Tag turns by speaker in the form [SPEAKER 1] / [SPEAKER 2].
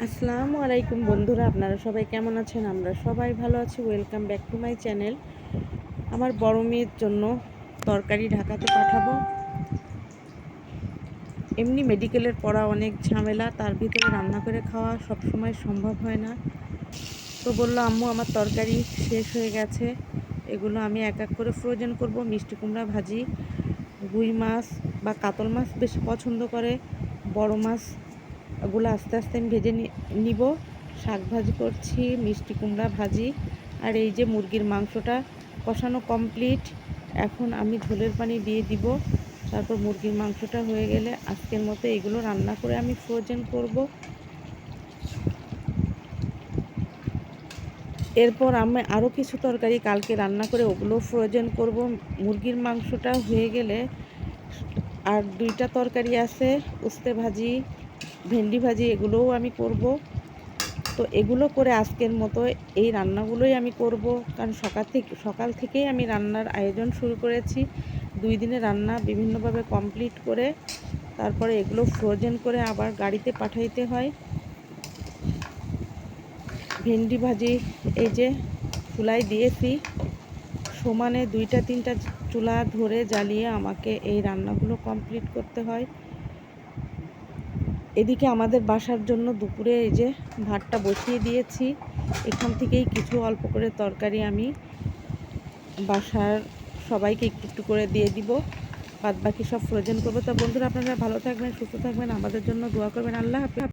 [SPEAKER 1] আসসালামু আলাইকুম বন্ধুরা, আপনারা সবাই কেমন আছেন? আমরা সবাই ভালো আছি। Welcome back to my channel. আমার বড় মেয়ের জন্য তরকারি ঢাকাতে পাঠাবো। এমনি মেডিকেলের পড়া অনেক ঝামেলা, তার ভিতরে রান্না করে খাওয়া সবসময় সম্ভব হয় না। তো বললো আম্মু আমার তরকারি শেষ হয়ে গেছে, এগুলো আমি এক এক করে ফ্রোজেন করব। মিষ্টি কুমড়া ভাজি, রুই মাছ বা কাতল মাছ বেশি পছন্দ করে। বড় মাছ ওগুলো আস্তে আস্তে আমি ভেজে নিব। শাক ভাজি করছি, মিষ্টি কুমড়া ভাজি, আর এই যে মুরগির মাংসটা কষানো কমপ্লিট। এখন আমি ঝোলের পানি দিয়ে দিব। তারপর মুরগির মাংসটা হয়ে গেলে আজকের মতো এগুলো রান্না করে আমি ফ্রোজেন করব। এরপর আমি আরও কিছু তরকারি কালকে রান্না করে ওগুলো ফ্রোজেন করব। মুরগির মাংসটা হয়ে গেলে আর দুইটা তরকারি আছে, উস্তে ভাজি, ভেন্ডি ভাজি, এগুলোও আমি করব। তো এগুলো করে আজকের মতো এই রান্নাগুলোই আমি করব, কারণ সকাল থেকেই আমি রান্নার আয়োজন শুরু করেছি। 2 দিনে রান্না বিভিন্নভাবে কমপ্লিট করে তারপরে এগুলো ফ্রোজেন করে আবার গাড়িতে পাঠাইতে হয়। ভেন্ডি ভাজি এই যে চুলায় দিয়েছি, সমানে 2-3টা চুলা ধরে জ্বালিয়ে আমাকে এই রান্নাগুলো কমপ্লিট করতে হয়। এদিকে আমাদের বাসার জন্য দুপুরে এই যে ভাতটা বসিয়ে দিয়েছি। এখান থেকেই কিছু অল্প করে তরকারি আমি বাসার সবাইকে একটু একটু করে দিয়ে দিব, বাদ বাকি সব ফ্রোজেন করবো। তো বন্ধুরা, আপনারা ভালো থাকবেন, সুস্থ থাকবেন, আমাদের জন্য দোয়া করবেন। আল্লাহ হাফেজ।